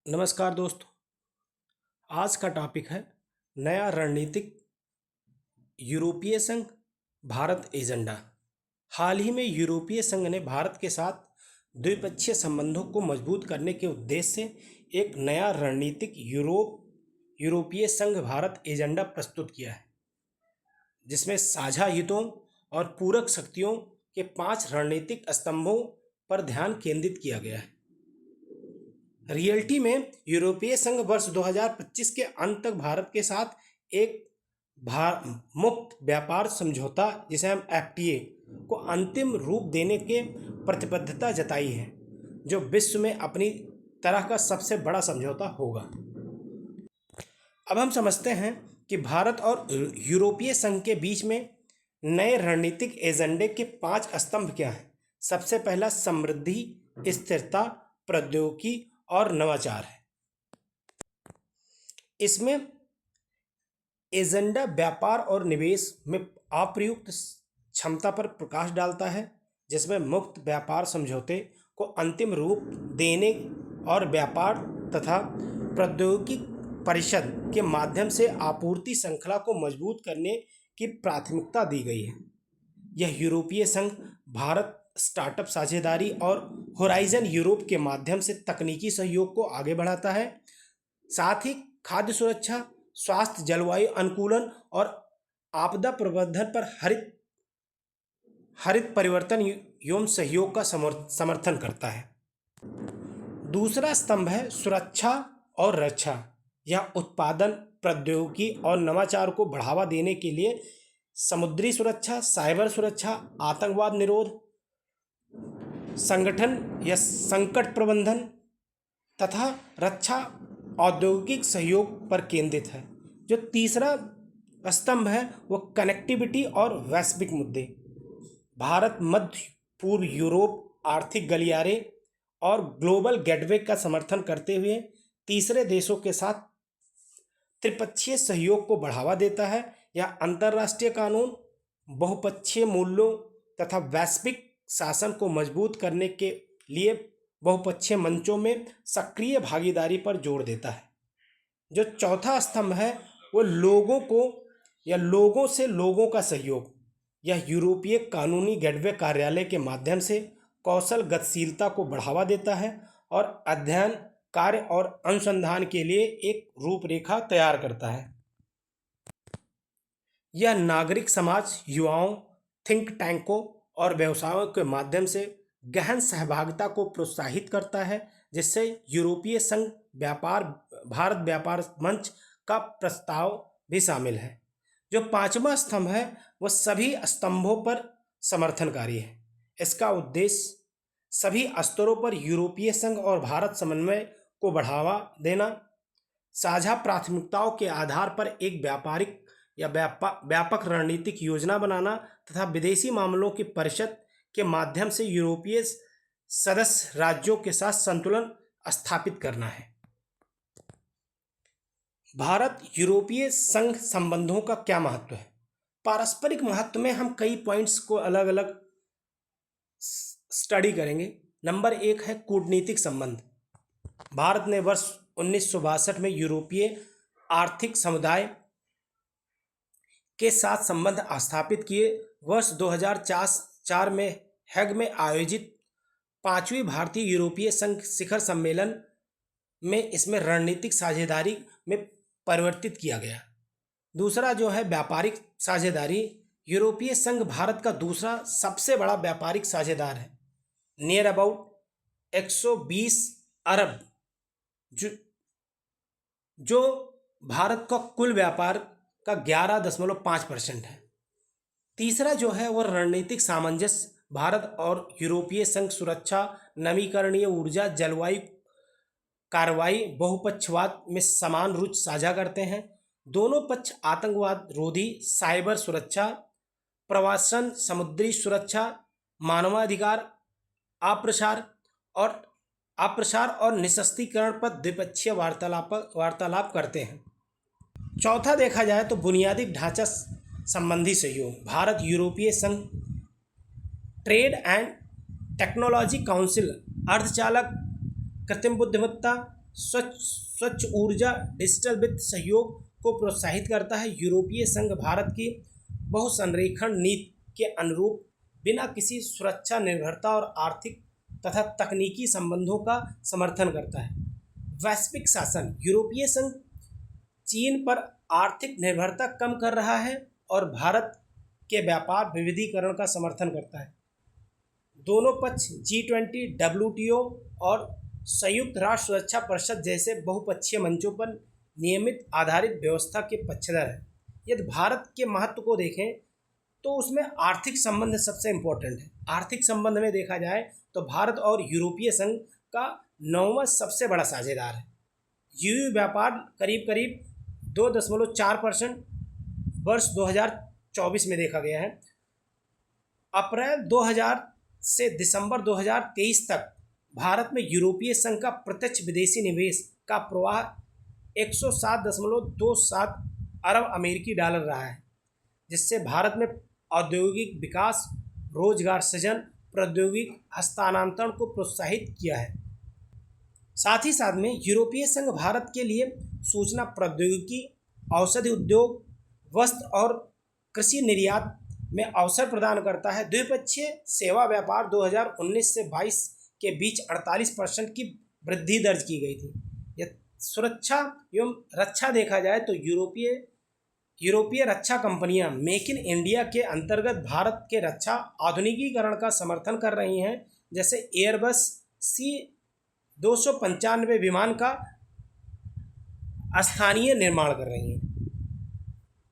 नमस्कार दोस्तों। आज का टॉपिक है नया रणनीतिक यूरोपीय संघ भारत एजेंडा। हाल ही में यूरोपीय संघ ने भारत के साथ द्विपक्षीय संबंधों को मजबूत करने के उद्देश्य से एक नया रणनीतिक यूरोपीय संघ भारत एजेंडा प्रस्तुत किया है, जिसमें साझा हितों और पूरक शक्तियों के 5 रणनीतिक स्तंभों पर ध्यान केंद्रित किया गया है। रियलिटी में यूरोपीय संघ वर्ष 2025 के अंत तक भारत के साथ एक मुक्त व्यापार समझौता, जिसे हम एफटीए को अंतिम रूप देने के प्रतिबद्धता जताई है, जो विश्व में अपनी तरह का सबसे बड़ा समझौता होगा। अब हम समझते हैं कि भारत और यूरोपीय संघ के बीच में नए रणनीतिक एजेंडे के 5 स्तंभ क्या हैं। सबसे पहला समृद्धि, स्थिरता, प्रौद्योगिकी और नवाचार है। इसमें एजेंडा व्यापार और निवेश में अप्रयुक्त क्षमता पर प्रकाश डालता है, जिसमें मुक्त व्यापार समझौते को अंतिम रूप देने और व्यापार तथा प्रौद्योगिकी परिषद के माध्यम से आपूर्ति श्रृंखला को मजबूत करने की प्राथमिकता दी गई है। यह यूरोपीय संघ भारत स्टार्टअप साझेदारी और होराइजन यूरोप के माध्यम से तकनीकी सहयोग को आगे बढ़ाता है। साथ ही खाद्य सुरक्षा, स्वास्थ्य, जलवायु अनुकूलन और आपदा प्रबंधन पर हरित परिवर्तन एवं सहयोग का समर्थन करता है। दूसरा स्तंभ है सुरक्षा और रक्षा। यह उत्पादन, प्रौद्योगिकी और नवाचार को बढ़ावा देने के लिए समुद्री सुरक्षा, साइबर सुरक्षा, आतंकवाद निरोध, संगठन या संकट प्रबंधन तथा रक्षा औद्योगिक सहयोग पर केंद्रित है। जो तीसरा स्तंभ है वो कनेक्टिविटी और वैश्विक मुद्दे। भारत मध्य पूर्व यूरोप आर्थिक गलियारे और ग्लोबल गेटवे का समर्थन करते हुए तीसरे देशों के साथ त्रिपक्षीय सहयोग को बढ़ावा देता है। यह अंतर्राष्ट्रीय कानून, बहुपक्षीय मूल्यों तथा वैश्विक शासन को मजबूत करने के लिए बहुपक्षीय मंचों में सक्रिय भागीदारी पर जोर देता है। जो चौथा स्तंभ है वो लोगों को या लोगों से लोगों का सहयोग। यह यूरोपीय कानूनी गेटवे कार्यालय के माध्यम से कौशल गतिशीलता को बढ़ावा देता है और अध्ययन, कार्य और अनुसंधान के लिए एक रूपरेखा तैयार करता है। यह नागरिक समाज, युवाओं, थिंक टैंकों और व्यवसायों के माध्यम से गहन सहभागिता को प्रोत्साहित करता है, जिससे यूरोपीय संघ भारत व्यापार मंच का प्रस्ताव भी शामिल है। जो 5वां स्तंभ है वह सभी स्तंभों पर समर्थनकारी है। इसका उद्देश्य सभी स्तरों पर यूरोपीय संघ और भारत समन्वय को बढ़ावा देना, साझा प्राथमिकताओं के आधार पर एक व्यापारिक या व्यापक रणनीतिक योजना बनाना तथा विदेशी मामलों की परिषद के माध्यम से यूरोपीय सदस्य राज्यों के साथ संतुलन स्थापित करना है। भारत यूरोपीय संघ संबंधों का क्या महत्व है। पारस्परिक महत्व में हम कई पॉइंट्स को अलग अलग स्टडी करेंगे। नंबर 1 है कूटनीतिक संबंध। भारत ने वर्ष 1962 में यूरोपीय आर्थिक समुदाय के साथ संबंध स्थापित किए। वर्ष 2004 में हैग में आयोजित 5वीं भारतीय यूरोपीय संघ शिखर सम्मेलन में इसमें रणनीतिक साझेदारी में परिवर्तित किया गया। दूसरा जो है व्यापारिक साझेदारी। यूरोपीय संघ भारत का दूसरा सबसे बड़ा व्यापारिक साझेदार है, नियर अबाउट 120 अरब, जो भारत का कुल व्यापार का 11.5% है। तीसरा जो है वह रणनीतिक सामंजस्य। भारत और यूरोपीय संघ सुरक्षा, नवीकरणीय ऊर्जा, जलवायु कार्रवाई, बहुपक्षवाद में समान रुचि साझा करते हैं। दोनों पक्ष आतंकवाद रोधी, साइबर सुरक्षा, प्रवासन, समुद्री सुरक्षा, मानवाधिकार, अप्रसार और निशस्त्रीकरण पर द्विपक्षीय वार्तालाप करते हैं। चौथा देखा जाए तो बुनियादी ढांचा संबंधी सहयोग। भारत यूरोपीय संघ ट्रेड एंड टेक्नोलॉजी काउंसिल, अर्धचालक, कृत्रिम बुद्धिमत्ता, स्वच्छ ऊर्जा, डिजिटल वित्त सहयोग को प्रोत्साहित करता है। यूरोपीय संघ भारत की बहुसंरक्षण नीति के अनुरूप बिना किसी सुरक्षा निर्भरता और आर्थिक तथा तकनीकी संबंधों का समर्थन करता है। वैश्विक शासन, यूरोपीय संघ चीन पर आर्थिक निर्भरता कम कर रहा है और भारत के व्यापार विविधीकरण का समर्थन करता है। दोनों पक्ष G20, WTO और संयुक्त राष्ट्र सुरक्षा परिषद जैसे बहुपक्षीय मंचों पर नियमित आधारित व्यवस्था के पक्षधर हैं। यदि भारत के महत्व को देखें तो उसमें आर्थिक संबंध सबसे इम्पोर्टेंट है। आर्थिक संबंध में देखा जाए तो भारत और यूरोपीय संघ का 9वां सबसे बड़ा साझेदार है। यूयू व्यापार करीब करीब 2.4% वर्ष 2024 में देखा गया है। अप्रैल 2000 से दिसंबर 2023 तक भारत में यूरोपीय संघ का प्रत्यक्ष विदेशी निवेश का प्रवाह 107.27 अरब अमेरिकी डॉलर रहा है, जिससे भारत में औद्योगिक विकास, रोजगार सृजन, प्रौद्योगिक हस्तांतरण को प्रोत्साहित किया है। साथ ही साथ में यूरोपीय संघ भारत के लिए सूचना प्रौद्योगिकी, औषधि उद्योग, वस्त्र और कृषि निर्यात में अवसर प्रदान करता है। द्विपक्षीय सेवा व्यापार 2019 से 22 के बीच 48% की वृद्धि दर्ज की गई थी। यह सुरक्षा एवं रक्षा देखा जाए तो यूरोपीय रक्षा कंपनियां मेक इन इंडिया के अंतर्गत भारत के रक्षा आधुनिकीकरण का समर्थन कर रही हैं, जैसे एयरबस C295 विमान का स्थानीय निर्माण कर रही हैं।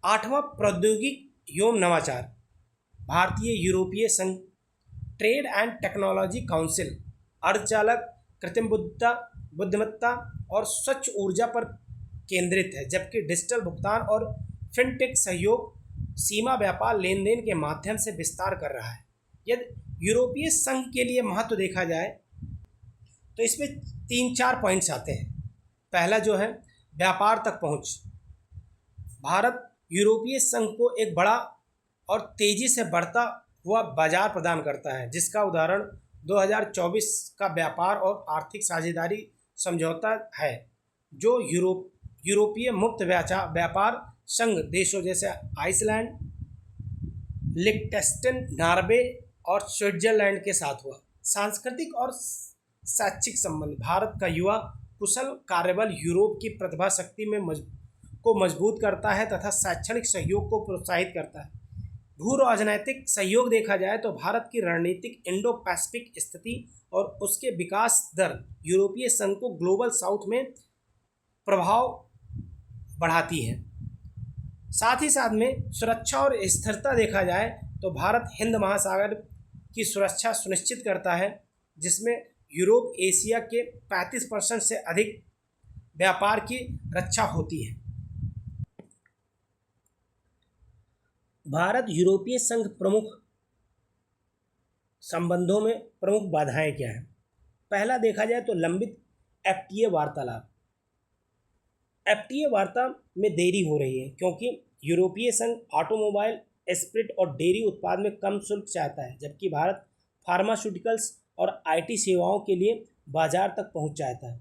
8वां प्रौद्योगिक एवं नवाचार, भारतीय यूरोपीय संघ ट्रेड एंड टेक्नोलॉजी काउंसिल अर्धचालक, कृत्रिम बुद्धिमत्ता और स्वच्छ ऊर्जा पर केंद्रित है, जबकि डिजिटल भुगतान और फिनटेक सहयोग सीमा व्यापार लेन देन के माध्यम से विस्तार कर रहा है। यदि यूरोपीय संघ के लिए महत्व देखा जाए तो इसमें 3-4 पॉइंट्स आते हैं। पहला जो है व्यापार तक पहुंच। भारत यूरोपीय संघ को एक बड़ा और तेजी से बढ़ता हुआ बाजार प्रदान करता है, जिसका उदाहरण 2024 का व्यापार और आर्थिक साझेदारी समझौता है, जो यूरोपीय मुक्त व्यापार संघ देशों जैसे आइसलैंड, लिechtenstein, नॉर्वे और स्विट्जरलैंड के साथ हुआ। सांस्कृतिक और शैक्षिक संबंध, भारत का युवा कुशल कार्यबल यूरोप की प्रतिभा शक्ति में को मजबूत करता है तथा शैक्षणिक सहयोग को प्रोत्साहित करता है। भू राजनैतिक सहयोग देखा जाए तो भारत की रणनीतिक इंडो पैसिफिक स्थिति और उसके विकास दर यूरोपीय संघ को ग्लोबल साउथ में प्रभाव बढ़ाती है। साथ ही साथ में सुरक्षा और स्थिरता देखा जाए तो भारत हिंद महासागर की सुरक्षा सुनिश्चित करता है, जिसमें यूरोप एशिया के 35% से अधिक व्यापार की रक्षा होती है। भारत यूरोपीय संघ प्रमुख संबंधों में प्रमुख बाधाएं क्या हैं? पहला देखा जाए तो लंबित FTA वार्तालाप। FTA वार्ता में देरी हो रही है क्योंकि यूरोपीय संघ ऑटोमोबाइल, स्पिरिट और डेयरी उत्पाद में कम शुल्क चाहता है, जबकि भारत फार्मास्यूटिकल्स और IT सेवाओं के लिए बाजार तक पहुंच चाहता है।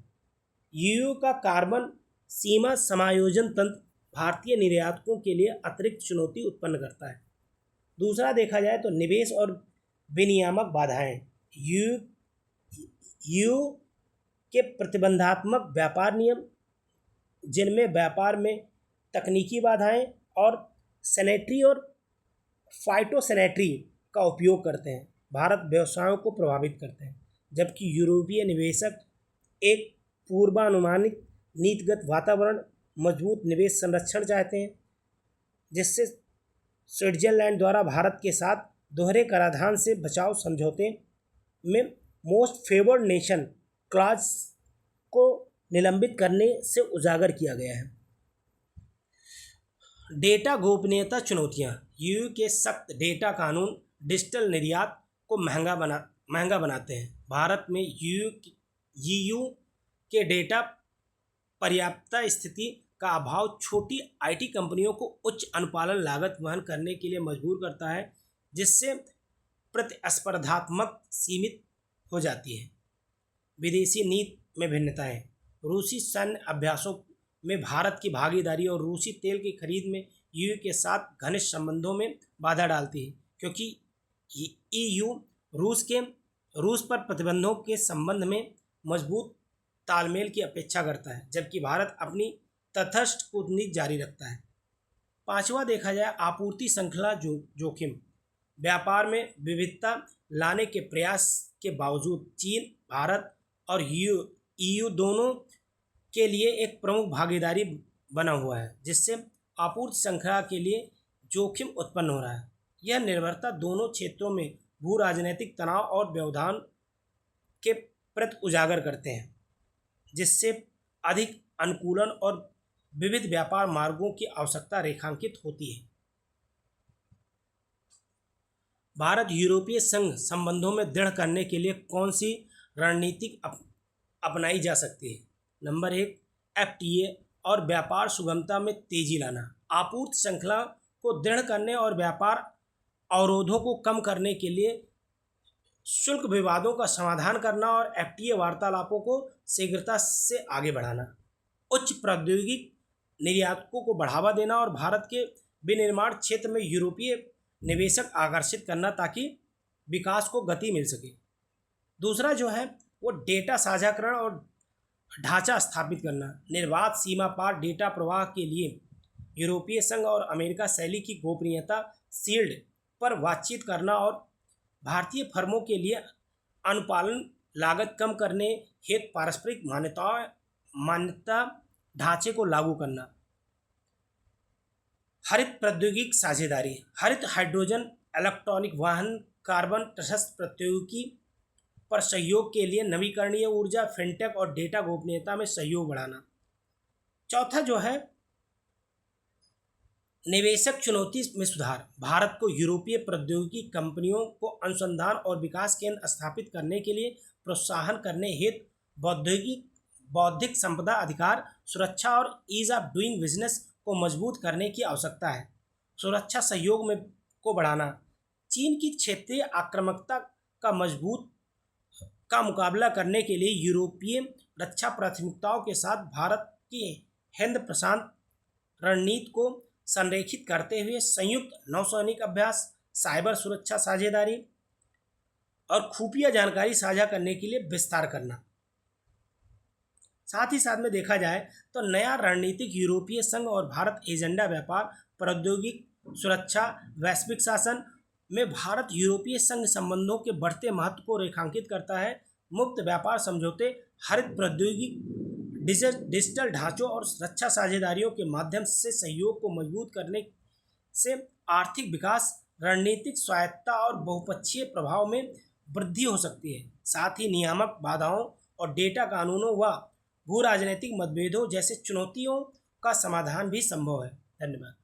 EU का कार्बन सीमा समायोजन तंत्र भारतीय निर्यातकों के लिए अतिरिक्त चुनौती उत्पन्न करता है। दूसरा देखा जाए तो निवेश और विनियामक बाधाएं। EU के प्रतिबंधात्मक व्यापार नियम, जिनमें व्यापार में तकनीकी बाधाएं और सैनिटरी और फाइटोसैनिटरी का उपयोग करते हैं, भारत व्यवसायों को प्रभावित करते हैं, जबकि यूरोपीय निवेशक एक पूर्वानुमानित नीतिगत वातावरण, मजबूत निवेश संरक्षण चाहते हैं, जिससे स्विट्जरलैंड द्वारा भारत के साथ दोहरे कराधान से बचाव समझौते में मोस्ट फेवर्ड नेशन क्लॉज को निलंबित करने से उजागर किया गया है। डेटा गोपनीयता चुनौतियां। यूयू के सख्त डेटा कानून डिजिटल निर्यात को महंगा बनाते हैं। भारत में यूयू के डेटा पर्याप्तता स्थिति का अभाव छोटी IT कंपनियों को उच्च अनुपालन लागत वहन करने के लिए मजबूर करता है, जिससे प्रतिस्पर्धात्मक सीमित हो जाती है। विदेशी नीति में भिन्नताएं। रूसी सैन्य अभ्यासों में भारत की भागीदारी और रूसी तेल की खरीद में ईयू के साथ घनिष्ठ संबंधों में बाधा डालती है, क्योंकि ईयू रूस पर प्रतिबंधों के संबंध में मजबूत तालमेल की अपेक्षा करता है, जबकि भारत अपनी तटस्थ कूटनीति जारी रखता है। पांचवा देखा जाए आपूर्ति श्रृंखला जोखिम। व्यापार में विविधता लाने के प्रयास के बावजूद चीन, भारत और ईयू दोनों के लिए एक प्रमुख भागीदारी बना हुआ है, जिससे आपूर्ति श्रृंखला के लिए जोखिम उत्पन्न हो रहा है। यह निर्भरता दोनों क्षेत्रों में भू राजनीतिक तनाव और व्यवधान के प्रति उजागर करते हैं, जिससे अधिक अनुकूलन और विविध व्यापार मार्गों की आवश्यकता रेखांकित होती है। भारत यूरोपीय संघ संबंधों में दृढ़ करने के लिए कौन सी रणनीति अपनाई जा सकती है? नंबर 1, एफटीए और व्यापार सुगमता में तेजी लाना। आपूर्ति श्रृंखला को दृढ़ करने और व्यापार अवरोधों को कम करने के लिए शुल्क विवादों का समाधान करना और एफटीए वार्तालापों को शीघ्रता से आगे बढ़ाना। उच्च प्रौद्योगिकी निर्यातकों को बढ़ावा देना और भारत के विनिर्माण क्षेत्र में यूरोपीय निवेशक आकर्षित करना ताकि विकास को गति मिल सके। दूसरा जो है वो डेटा साझाकरण और ढांचा स्थापित करना। निर्बाध सीमा पार डेटा प्रवाह के लिए यूरोपीय संघ और अमेरिका शैली की गोपनीयता शील्ड पर बातचीत करना और भारतीय फर्मों के लिए अनुपालन लागत कम करने हेतु पारस्परिक मान्यता ढांचे को लागू करना। हरित प्रौद्योगिकी साझेदारी। हरित हाइड्रोजन, इलेक्ट्रॉनिक वाहन, कार्बन तटस्थ प्रौद्योगिकी पर सहयोग के लिए नवीकरणीय ऊर्जा, फिनटेक और डेटा गोपनीयता में सहयोग बढ़ाना। चौथा जो है निवेशक चुनौती में सुधार। भारत को यूरोपीय प्रौद्योगिकी कंपनियों को अनुसंधान और विकास केंद्र स्थापित करने के लिए प्रोत्साहन करने हेतु बौद्धिक संपदा अधिकार सुरक्षा और ईज ऑफ डूइंग बिजनेस को मजबूत करने की आवश्यकता है। सुरक्षा सहयोग में को बढ़ाना। चीन की क्षेत्रीय आक्रामकता का मुकाबला करने के लिए यूरोपीय रक्षा प्राथमिकताओं के साथ भारत की हिंद प्रशांत रणनीति को संरेखित करते हुए संयुक्त नौसैनिक अभ्यास, साइबर सुरक्षा साझेदारी और खुफिया जानकारी साझा करने के लिए विस्तार करना। साथ ही साथ में देखा जाए तो नया रणनीतिक यूरोपीय संघ और भारत एजेंडा व्यापार, प्रौद्योगिकी, सुरक्षा, वैश्विक शासन में भारत यूरोपीय संघ संबंधों के बढ़ते महत्व को रेखांकित करता है। मुक्त व्यापार समझौते, हरित प्रौद्योगिकी, डिजिटल ढांचों और रक्षा साझेदारियों के माध्यम से सहयोग को मजबूत करने से आर्थिक विकास, रणनीतिक स्वायत्तता और बहुपक्षीय प्रभाव में वृद्धि हो सकती है। साथ ही नियामक बाधाओं और डेटा कानूनों व भू राजनीतिक मतभेदों जैसे चुनौतियों का समाधान भी संभव है। धन्यवाद।